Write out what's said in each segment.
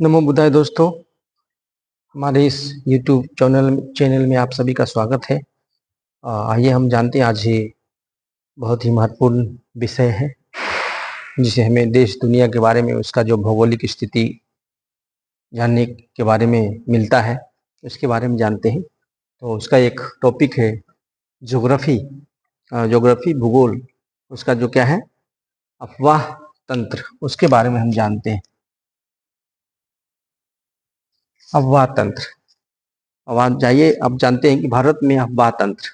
नमो बुद्धाय दोस्तों, हमारे इस YouTube चैनल में आप सभी का स्वागत है। आइए हम जानते हैं आज ये बहुत ही महत्वपूर्ण विषय है जिसे हमें देश दुनिया के बारे में उसका जो भौगोलिक स्थिति जानने के बारे में मिलता है, उसके बारे में जानते हैं। तो उसका एक टॉपिक है ज्योग्राफी भूगोल। उसका जो क्या है अफवाह तंत्र, उसके बारे में हम जानते हैं। अफवाह तंत्र, अब जाइए अब जानते हैं कि भारत में अफवाह तंत्र,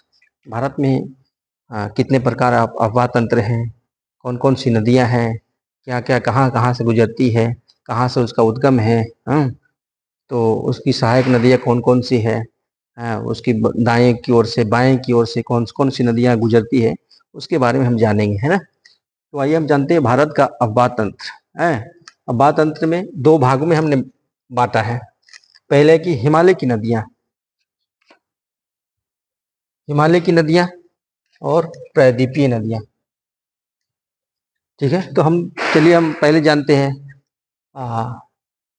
भारत में कितने प्रकार अफवाह तंत्र हैं, कौन कौन सी नदियां हैं, क्या क्या कहाँ कहाँ से गुजरती है, कहाँ से उसका उद्गम है। तो उसकी सहायक नदियां कौन कौन सी है, उसकी दाएं की ओर से बाएं की ओर से कौन कौन सी नदियां गुजरती है, उसके बारे में हम जानेंगे, है ना। तो आइए हम जानते हैं भारत का अफवाह तंत्र है। अफवाह तंत्र में दो भागों में हमने बांटा है। पहले की हिमालय की नदियां, और प्रायद्वीपीय नदियां। ठीक है, तो चलिए हम पहले जानते हैं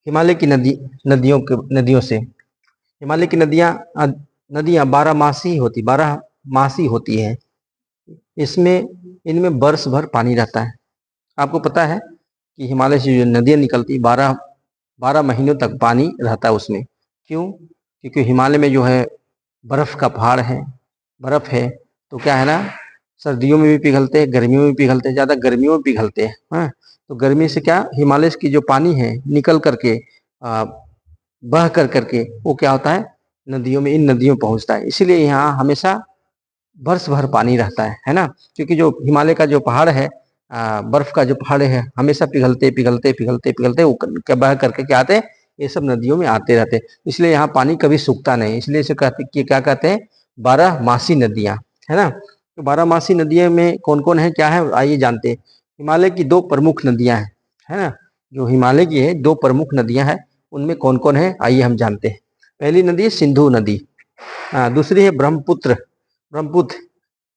हिमालय की नदियों से। हिमालय की नदियां 12 मासी होती है। इनमें वर्ष भर पानी रहता है। आपको पता है कि हिमालय से जो नदियां निकलती 12 महीनों तक पानी रहता है उसमें। क्यों? क्योंकि हिमालय में जो है बर्फ का पहाड़ है, बर्फ है, तो क्या है ना, सर्दियों में भी पिघलते हैं, गर्मियों में भी पिघलते हैं, ज़्यादा गर्मियों में पिघलते हैं। हाँ, तो गर्मी से क्या हिमालय की जो पानी है निकल करके बह करके वो क्या होता है नदियों में, इन नदियों में पहुंचता है। इसीलिए यहाँ हमेशा वर्ष भर पानी रहता है ना। क्योंकि जो हिमालय का जो पहाड़ है, बर्फ का जो पहाड़ है, हमेशा पिघलते पिघलते पिघलते पिघलते वो बह करके क्या आते हैं, ये सब नदियों में आते रहते हैं। इसलिए यहाँ पानी कभी सूखता नहीं, इसलिए इसे क्या कहते हैं 12 मासी नदियाँ, है ना। तो 12 मासी नदियों में कौन कौन है, क्या है, आइए जानते हैं। हिमालय की 2 प्रमुख नदियाँ हैं, है ना। जो हिमालय की है 2 प्रमुख नदियाँ हैं, उनमें कौन कौन है आइए हम जानते हैं। पहली नदी है सिंधु नदी, दूसरी है ब्रह्मपुत्र।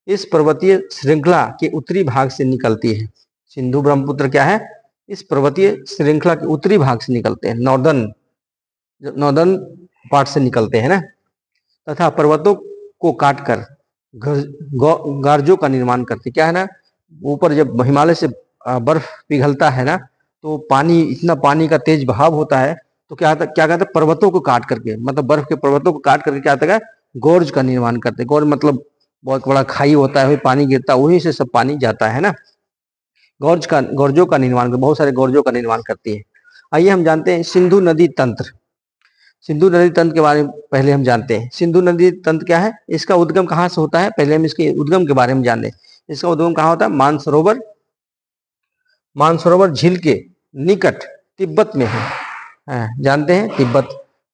इस पर्वतीय श्रृंखला के उत्तरी भाग से निकलती है। सिंधु ब्रह्मपुत्र क्या है, इस पर्वतीय श्रृंखला के उत्तरी भाग से निकलते हैं, नॉर्दर्न पार्ट से निकलते हैं ना, तथा पर्वतों को काटकर गार्जों का निर्माण करते। क्या है ना, ऊपर जब हिमालय से बर्फ पिघलता है ना, तो पानी, इतना पानी का तेज बहाव होता है, तो क्या कहते हैं पर्वतों को काट करके, मतलब बर्फ के पर्वतों को काट करके क्या होता है गोर्ज का निर्माण करते हैं। गोर्ज मतलब बहुत बड़ा खाई होता है, वही पानी गिरता है, वहीं से सब पानी जाता है ना। गोर्जों का निर्माण, बहुत सारे गोर्जों का निर्माण करती है। आइए हम जानते हैं सिंधु नदी तंत्र। सिंधु नदी तंत्र के बारे में पहले हम जानते हैं। सिंधु नदी तंत्र क्या है, इसका उद्गम कहाँ से होता है, पहले हम इसके उद्गम के बारे में जान लें। इसका उद्गम कहाँ होता है, मानसरोवर झील के निकट तिब्बत में है। जानते हैं तिब्बत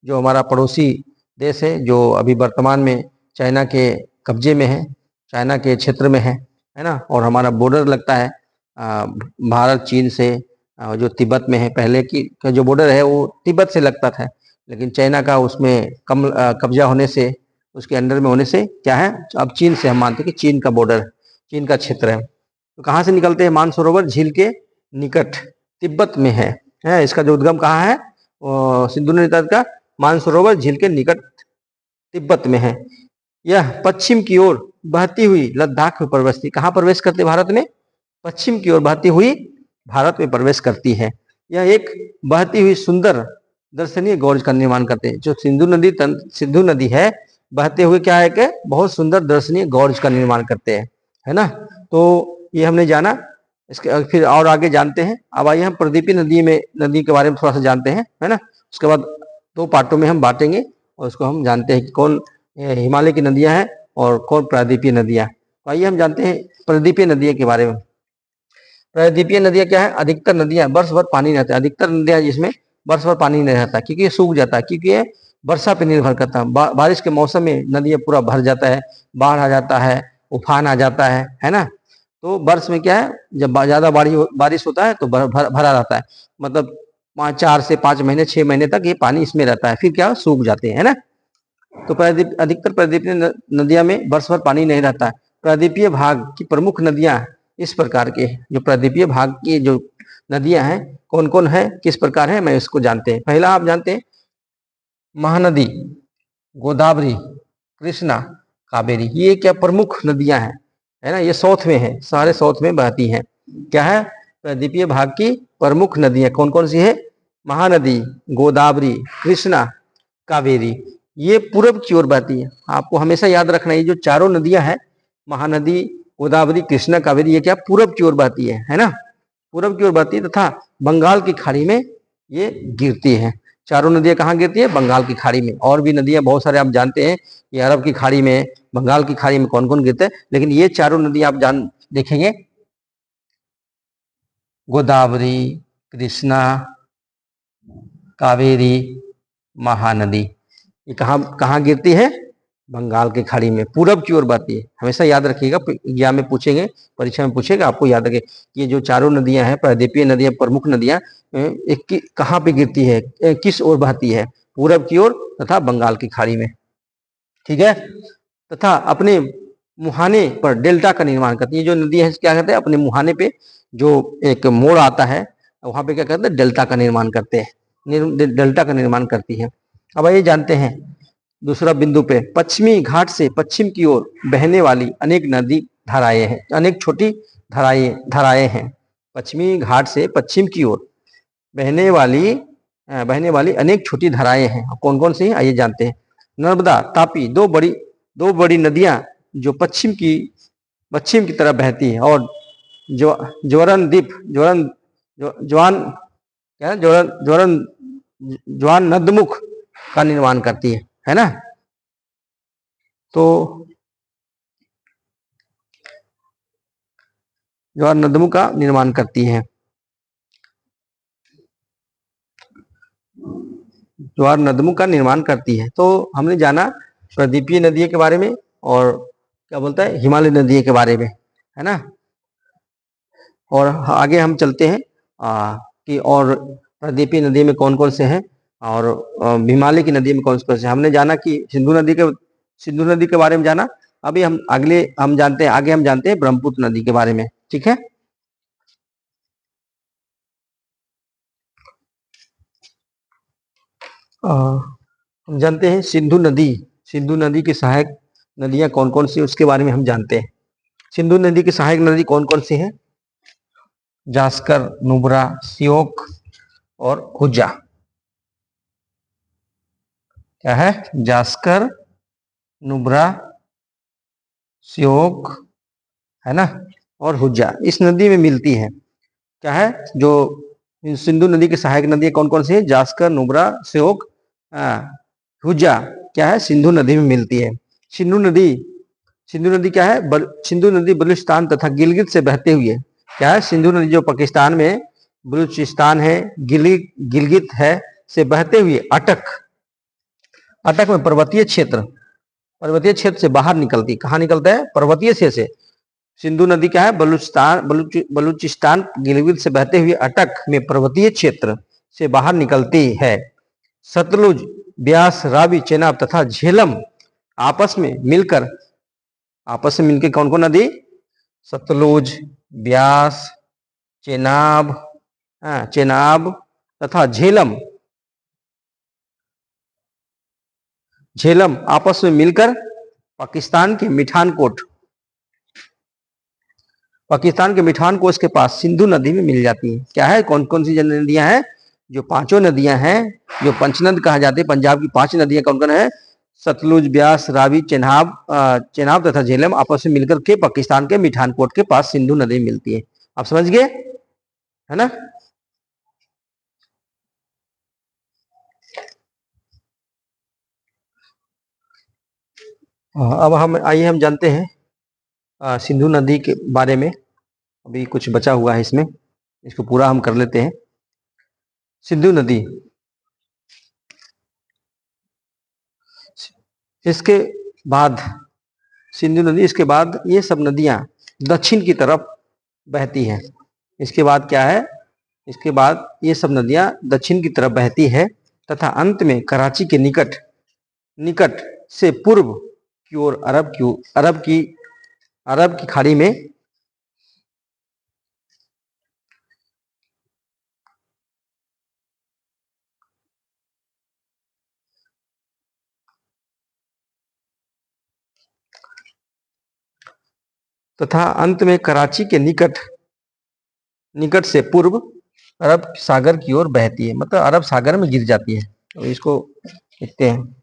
जो हमारा पड़ोसी देश है, जो अभी वर्तमान में चाइना के कब्जे में है, चाइना के क्षेत्र में है ना। और हमारा बॉर्डर लगता है भारत चीन से, जो तिब्बत में है। पहले की जो बॉर्डर है वो तिब्बत से लगता था, लेकिन चाइना का उसमें कब्जा होने से, उसके अंडर में होने से क्या है, अब चीन से हम मानते हैं कि चीन का बॉर्डर, चीन का क्षेत्र है। तो कहाँ से निकलते हैं, मानसरोवर झील के निकट तिब्बत में है। इसका जो उद्गम कहाँ है, सिंधु नदी तट का मानसरोवर झील के निकट तिब्बत में है। यह पश्चिम की ओर बहती हुई लद्दाख में प्रवेश करती भारत में, पश्चिम की ओर बहती हुई भारत में प्रवेश करती है। यह एक बहती हुई सुंदर दर्शनीय गौर्ज का निर्माण करते हैं। जो सिंधु नदी है, बहते हुए क्या है कि बहुत सुंदर दर्शनीय गौर्ज का निर्माण करते हैं, है ना। तो ये हमने जाना, इसके फिर और आगे जानते हैं। अब आइए हम प्रदीपी नदी के बारे में थोड़ा सा जानते हैं, है ना। उसके बाद 2 पार्टों में हम बांटेंगे और उसको हम जानते हैं कि कौन हिमालय की नदियां हैं और कौन प्रायद्वीपीय नदियां। तो आइए हम जानते हैं प्रायद्वीपीय नदियों के बारे में। प्रायद्वीपीय नदियां क्या है, अधिकतर नदियां वर्ष भर पानी रहता है। अधिकतर नदियां जिसमें वर्ष भर पानी नहीं रहता, क्योंकि ये सूख जाता है, क्योंकि ये वर्षा पर निर्भर करता है। बारिश के मौसम में नदियां पूरा भर जाता है, बाढ़ आ जाता है, उफान आ जाता है ना। तो वर्ष में क्या है, जब ज्यादा बारिश होता है तो भरा रहता है, मतलब 4 से 5 महीने 6 महीने तक ये पानी इसमें रहता है, फिर क्या सूख जाते हैं, है ना। तो अधिकतर प्रायद्वीपीय नदियां में वर्ष भर पानी नहीं रहता है। प्रायद्वीपीय भाग की प्रमुख नदियां इस प्रकार के, जो प्रायद्वीपीय भाग की जो नदियां हैं, कौन कौन है, किस प्रकार है, मैं इसको जानते हैं। पहला आप जानते हैं महानदी, गोदावरी, कृष्णा, कावेरी, ये क्या प्रमुख नदियां हैं, है ना। ये साउथ में है, सारे साउथ में बहती हैं। क्या है, प्रायद्वीपीय भाग की प्रमुख नदियां कौन कौन सी है, महानदी, गोदावरी, कृष्णा, कावेरी, ये पूरब की ओर बहती है। आपको हमेशा याद रखना ये जो चारों नदियां हैं, महानदी, गोदावरी, कृष्णा, कावेरी, ये क्या पूरब की ओर बहती है ना, पूरब की ओर बहती है तथा बंगाल की खाड़ी में ये गिरती है। चारों नदियां कहाँ गिरती है, बंगाल की खाड़ी में। और भी नदियां बहुत सारे आप जानते हैं, ये अरब की खाड़ी में, बंगाल की खाड़ी में कौन कौन गिरते हैं, लेकिन ये चारों नदियां आप जान देखेंगे, गोदावरी, कृष्णा, कावेरी, महानदी, ये कहाँ कहाँ गिरती है, बंगाल की खाड़ी में, पूरब की ओर बहती है। हमेशा याद रखिएगा, एग्जाम में पूछेंगे, परीक्षा में पूछेगा, आपको याद रखे ये जो चारों नदियां हैं, प्रायद्वीपीय नदियां, प्रमुख नदियां, कहाँ पे गिरती है, किस ओर बहती है, पूरब की ओर तथा बंगाल की खाड़ी में, ठीक है। तथा अपने मुहाने पर डेल्टा का निर्माण करती है। जो नदी है क्या कहते हैं, अपने मुहाने पे जो एक मोड़ आता है, वहां पे क्या कहते हैं, डेल्टा का निर्माण करते हैं, डेल्टा का निर्माण करती है। अब ये जानते हैं दूसरा बिंदु पे, पश्चिमी घाट से पश्चिम की ओर बहने वाली अनेक नदी धाराएं हैं, अनेक छोटी धाराएं हैं। पश्चिमी घाट से पश्चिम की ओर बहने वाली अनेक छोटी धाराएं हैं। कौन कौन सी हैं, आइए जानते हैं। नर्मदा, तापी, दो बड़ी नदियां जो पश्चिम की तरफ बहती है, और ज्वरनदीप, ज्वान क्या है, ज्वान नदमुख का निर्माण करती है ना। तो ज्वार नदमुख का निर्माण करती है, ज्वार नदमुख का निर्माण करती है। तो हमने जाना प्रायद्वीपीय नदियों के बारे में, और क्या बोलता है, हिमालय नदियों के बारे में, है ना। और आगे हम चलते हैं कि और प्रायद्वीपीय नदी में कौन कौन से हैं, और हिमालय की नदी में कौन कौन से। हमने जाना कि सिंधु नदी के बारे में जाना। अभी आगे हम जानते हैं ब्रह्मपुत्र नदी के बारे में, ठीक है। हम जानते हैं सिंधु नदी की सहायक नदियां कौन कौन सी, उसके बारे में हम जानते हैं। सिंधु नदी की सहायक नदी कौन कौन सी है, जास्कर, नुब्रा, श्योक और हुज्जा। क्या है, जास्कर, नुब्रा, श्योक, है ना, और हुज्जा इस नदी में मिलती है। क्या है, जो सिंधु नदी की सहायक नदी कौन कौन सी है, जास्कर, नुब्रा, श्योक, हुज्जा, क्या है, सिंधु नदी में मिलती है। सिंधु नदी क्या है, सिंधु नदी बलूचिस्तान तथा गिलगित से बहते हुए, क्या है, सिंधु नदी जो पाकिस्तान में बलूचिस्तान है, गिलगित है, से बहते हुए अटक में पर्वतीय क्षेत्र से बाहर निकलती। कहाँ निकलता है, पर्वतीय क्षेत्र से। सिंधु नदी क्या है, बलूचिस्तान गिलगित से बहते हुए अटक में पर्वतीय क्षेत्र से बाहर निकलती है। सतलुज, ब्यास, रावी, चेनाब तथा झेलम आपस में मिलकर कौन कौन नदी, सतलुज, ब्यास, चेनाब तथा झेलम आपस में मिलकर पाकिस्तान के मिठान कोट के पास सिंधु नदी में मिल जाती है। क्या है, कौन कौन सी नदियां हैं, जो पांचों नदियां हैं, जो पंचनद कहा जाते हैं, पंजाब की 5 नदियां कौन कौन है, सतलुज, ब्यास, रावी, चेनाब तथा झेलम आपस में मिलकर के पाकिस्तान के मिठानकोट के पास सिंधु नदी मिलती है। आप समझ गए, है ना। अब हम जानते हैं सिंधु नदी के बारे में। अभी कुछ बचा हुआ है इसमें, इसको पूरा हम कर लेते हैं। सिंधु नदी, इसके बाद इसके बाद ये सब नदियां दक्षिण की तरफ बहती हैं। इसके बाद क्या है, इसके बाद ये सब नदियां दक्षिण की तरफ बहती है तथा अंत में कराची के निकट से पूर्व की ओर अरब की खाड़ी में तथा अंत में कराची के निकट निकट से पूर्व अरब सागर की ओर बहती है, मतलब अरब सागर में गिर जाती है। तो इसको लिखते हैं।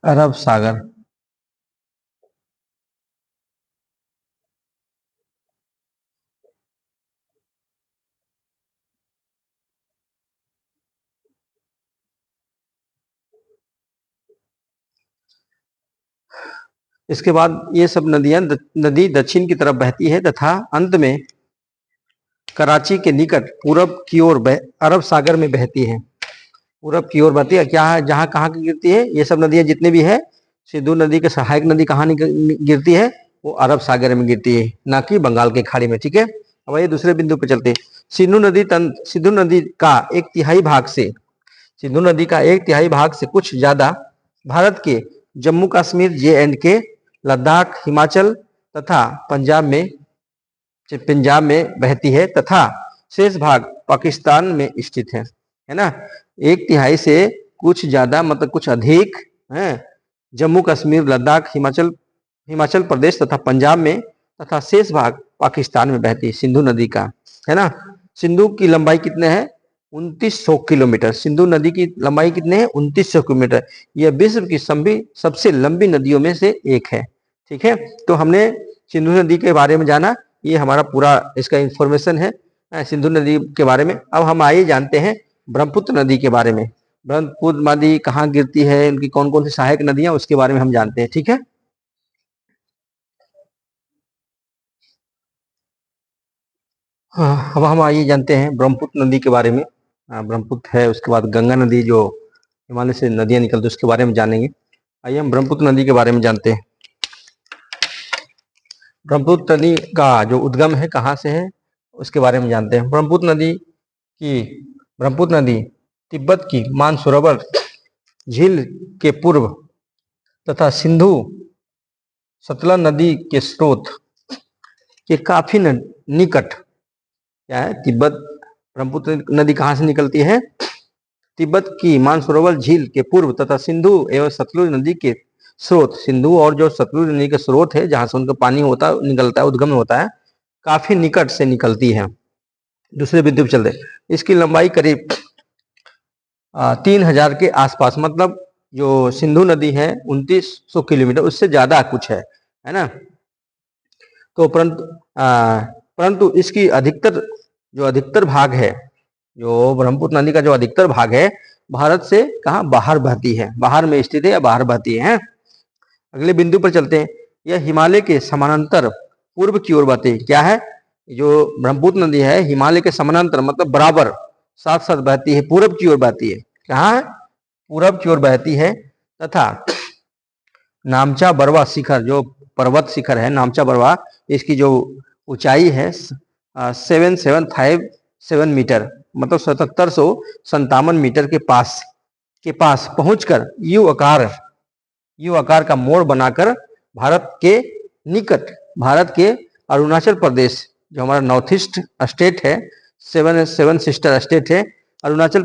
अरब सागर। इसके बाद ये सब नदी दक्षिण की तरफ बहती है तथा अंत में कराची के निकट पूरब की ओर अरब सागर में बहती है। पूरब की ओर बहती है, क्या है, जहाँ कहाँ की गिरती है, ये सब नदियां जितनी भी है, सिंधु नदी के सहायक नदी कहाँ गिरती है, वो अरब सागर में गिरती है, ना कि बंगाल की खाड़ी में। ठीक है, अब ये दूसरे बिंदु पर चलते हैं। सिंधु नदी का एक तिहाई भाग से सिंधु नदी का एक तिहाई भाग से कुछ ज्यादा भारत के जम्मू कश्मीर, J&K, लद्दाख, हिमाचल तथा पंजाब में बहती है तथा शेष भाग पाकिस्तान में स्थित है ना। एक तिहाई से कुछ ज्यादा मतलब कुछ अधिक है जम्मू कश्मीर, लद्दाख, हिमाचल प्रदेश तथा पंजाब में तथा शेष भाग पाकिस्तान में बहती है सिंधु नदी का, है ना। सिंधु की लंबाई कितने है, 2900 किलोमीटर। सिंधु नदी की लंबाई कितने है, 2900 किलोमीटर। यह विश्व की सबसे लंबी नदियों में से एक है। ठीक है, तो हमने सिंधु नदी के बारे में जाना, ये हमारा पूरा इसका इंफॉर्मेशन है सिंधु नदी के बारे में। अब हम आइए जानते हैं ब्रह्मपुत्र नदी के बारे में। ब्रह्मपुत्र नदी कहाँ गिरती है, इनकी कौन कौन सी सहायक नदियां, उसके बारे में हम जानते हैं। ठीक है, हाँ, अब हम आइए जानते हैं ब्रह्मपुत्र नदी के बारे में। ब्रह्मपुत्र है, उसके बाद गंगा नदी जो हिमालय से नदियां निकलती है उसके बारे में जानेंगे। आइए हम ब्रह्मपुत्र नदी के बारे में जानते हैं। ब्रह्मपुत्र नदी का जो उद्गम है कहाँ से है उसके बारे में जानते हैं। ब्रह्मपुत्र नदी तिब्बत की मानसरोवर झील के पूर्व तथा सिंधु सतलज नदी के स्रोत के काफी निकट, क्या है, तिब्बत ब्रह्मपुत्र नदी कहाँ से निकलती है, तिब्बत की मानसरोवर झील के पूर्व तथा सिंधु एवं सतलुज नदी के स्रोत, सिंधु और जो सतलुज नदी के स्रोत है जहां से उनका पानी होता है, निकलता है, उद्गम होता है, काफी निकट से निकलती है। दूसरे बिंदु पर चलते, इसकी लंबाई करीब 3000 के आसपास, मतलब जो सिंधु नदी है 2900 किलोमीटर, उससे ज्यादा कुछ है ना। तो परंतु इसकी अधिकतर भाग है, जो ब्रह्मपुत्र नदी का जो अधिकतर भाग है भारत से कहाँ बाहर बहती है, बाहर में स्थित है या बाहर बहती है। अगले बिंदु पर चलते हैं। यह हिमालय के समानांतर पूर्व की ओर बहती है। क्या है, जो ब्रह्मपुत्र नदी है हिमालय के समानांतर मतलब बराबर साथ साथ बहती है, पूरब की ओर बहती है। कहाँ, पूरब की ओर बहती है तथा नामचा बरवा शिखर, जो पर्वत शिखर है नामचा बरवा, इसकी जो ऊंचाई है 7757 मीटर, मतलब 7757 मीटर के पास पहुंचकर यू आकार का मोड़ बनाकर भारत के अरुणाचल प्रदेश, जो हमारा नॉर्थ ईस्ट स्टेट है, सेवन सिस्टर स्टेट है, अरुणाचल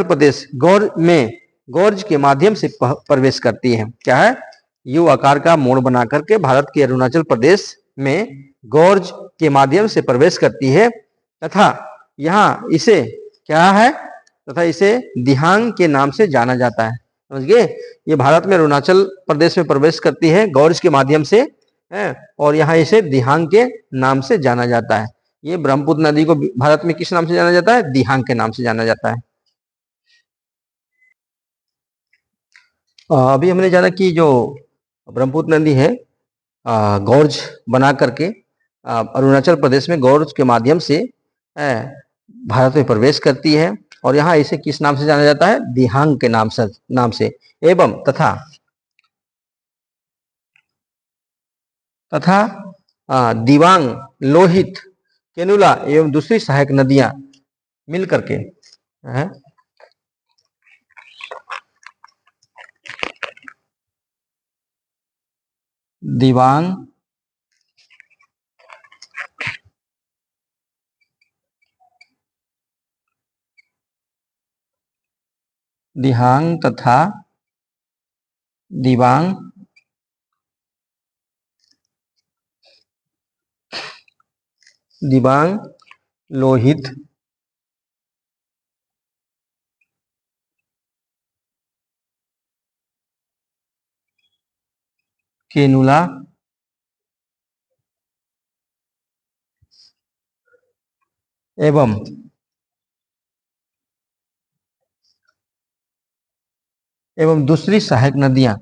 प्रदेश गौर्ज के माध्यम से प्रवेश करती है। क्या है, यू आकार का मोड़ बना करके भारत के अरुणाचल प्रदेश में गौर्ज के माध्यम से प्रवेश करती है तथा यहाँ इसे क्या है, तथा इसे दिहांग के नाम से जाना जाता है। समझ गए, ये भारत में अरुणाचल प्रदेश में प्रवेश करती है गौर्ज के माध्यम से है, और यहाँ इसे दिहांग के नाम से जाना जाता है। ये ब्रह्मपुत्र नदी को भारत में किस नाम से जाना जाता है, दिहांग के नाम से जाना जाता है। अभी हमने जाना कि जो ब्रह्मपुत्र नदी है गौर्ज बना करके अरुणाचल प्रदेश में गौर्ज के माध्यम से भारत में प्रवेश करती है, और यहाँ इसे किस नाम से जाना जाता है, दिहांग के नाम से एवं तथा दिवांग, लोहित, केनुला एवं दूसरी सहायक नदियां मिल करके दिबांग, दिहांग तथा दिबांग दिबांग लोहित केनुला एवं दूसरी सहायक नदियां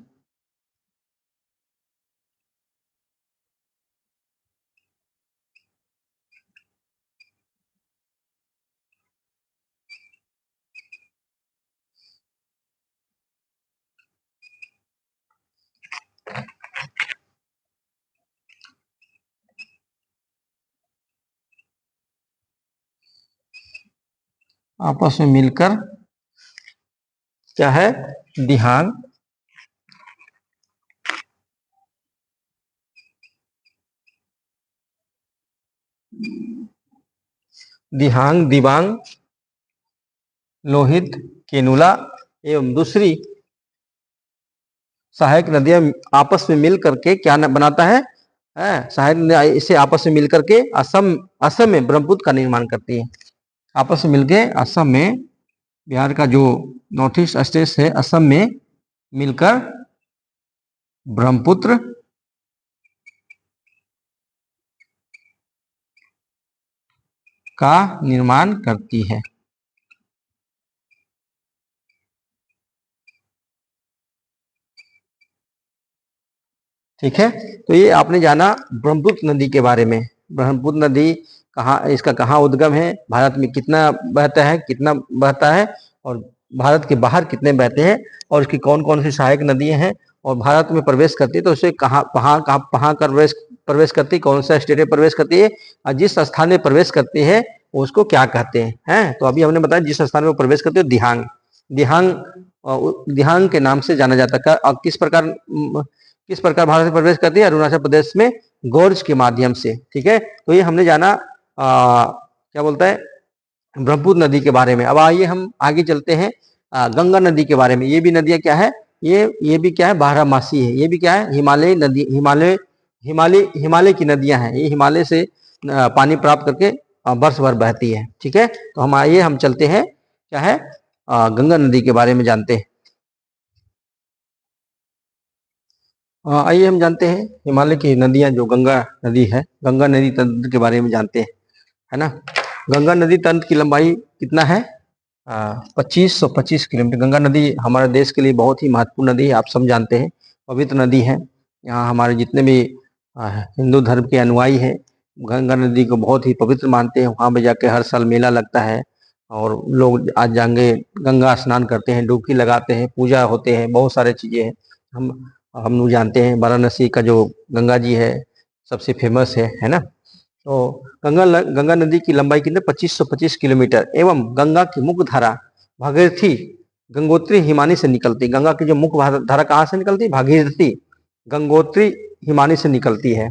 आपस में मिलकर क्या है, दिहांग, दिहांग, दिबांग लोहित, केनुला एवं दूसरी सहायक नदियां आपस में मिल करके क्या बनाता है, सहायक नदियां इसे आपस में मिलकर के असम में ब्रह्मपुत्र का निर्माण करती है। आपस में मिलके असम में, बिहार का जो नॉर्थ ईस्ट स्टेट है, असम में मिलकर ब्रह्मपुत्र का निर्माण करती है। ठीक है, तो ये आपने जाना ब्रह्मपुत्र नदी के बारे में। ब्रह्मपुत्र नदी इसका कहाँ उद्गम है, भारत में कितना बहता है, कितना बहता है, और भारत के बाहर कितने बहते हैं, और इसकी कौन कौन सी सहायक नदियां हैं, और भारत में प्रवेश करती है तो उसे कहाँ प्रवेश करती है, कौन सा स्टेट में प्रवेश करती है, और जिस स्थान में प्रवेश करती है उसको क्या कहते हैं। तो अभी हमने बताया जिस स्थान में प्रवेश करती है दिहांग, दिहांग के नाम से जाना जाता है। किस प्रकार भारत में प्रवेश करती है, अरुणाचल प्रदेश में गोर्ज के माध्यम से। ठीक है, तो ये हमने जाना क्या बोलता है, ब्रह्मपुत्र नदी के बारे में। अब आइए हम आगे चलते हैं गंगा नदी के बारे में। ये भी नदियां क्या है, ये भी क्या है, बारहमासी है। ये भी क्या है, हिमालय नदी, हिमालय की नदियां हैं। ये हिमालय से पानी प्राप्त करके वर्ष भर बहती है। ठीक है, तो हम आइए हम चलते हैं क्या है, गंगा नदी के बारे में जानते हैं। आइए हम जानते हैं हिमालय की नदियां, जो गंगा नदी है, गंगा नदी तंत्र के बारे में जानते हैं, है ना। गंगा नदी तंत्र की लंबाई कितना है, 2525 किलोमीटर। गंगा नदी हमारे देश के लिए बहुत ही महत्वपूर्ण नदी है, आप सब जानते हैं, पवित्र नदी है। यहाँ हमारे जितने भी हिंदू धर्म के अनुयायी हैं, गंगा नदी को बहुत ही पवित्र मानते हैं। वहाँ पे जाके हर साल मेला लगता है, और लोग आज जाएंगे, गंगा स्नान करते हैं, डुबकी लगाते हैं, पूजा होते हैं, बहुत सारे चीज़ें हैं। हम लोग जानते हैं वाराणसी का जो गंगा जी है सबसे फेमस है ना। तो गंगा नदी की लंबाई कितने, 2525 किलोमीटर, एवं गंगा की मुख्य धारा भागीरथी गंगोत्री हिमानी से निकलती। गंगा की जो मुख्य धारा कहाँ से निकलती, भागीरथी गंगोत्री हिमानी से निकलती है।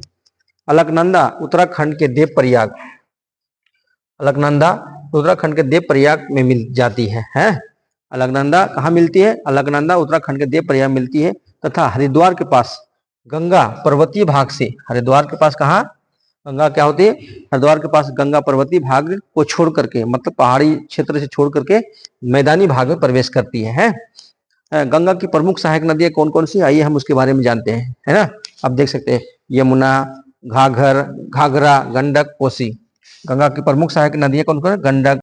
अलकनंदा उत्तराखंड के देवप्रयाग, अलकनंदा उत्तराखंड के देवप्रयाग में मिल जाती है। अलकनंदा कहाँ मिलती है, अलकनंदा उत्तराखंड के देवप्रयाग मिलती है। तथा हरिद्वार के पास गंगा पर्वतीय भाग से, हरिद्वार के पास कहाँ गंगा क्या होती है, हरिद्वार के पास गंगा पर्वतीय भाग को छोड़ करके, मतलब पहाड़ी क्षेत्र से छोड़ करके मैदानी भाग में प्रवेश करती है। गंगा की प्रमुख सहायक नदियां कौन कौन सी, आइए हम उसके बारे में जानते हैं, है ना। आप देख सकते हैं यमुना, घाघरा, गंडक, कोसी। गंगा की प्रमुख सहायक नदियां कौन कौन है, गंडक,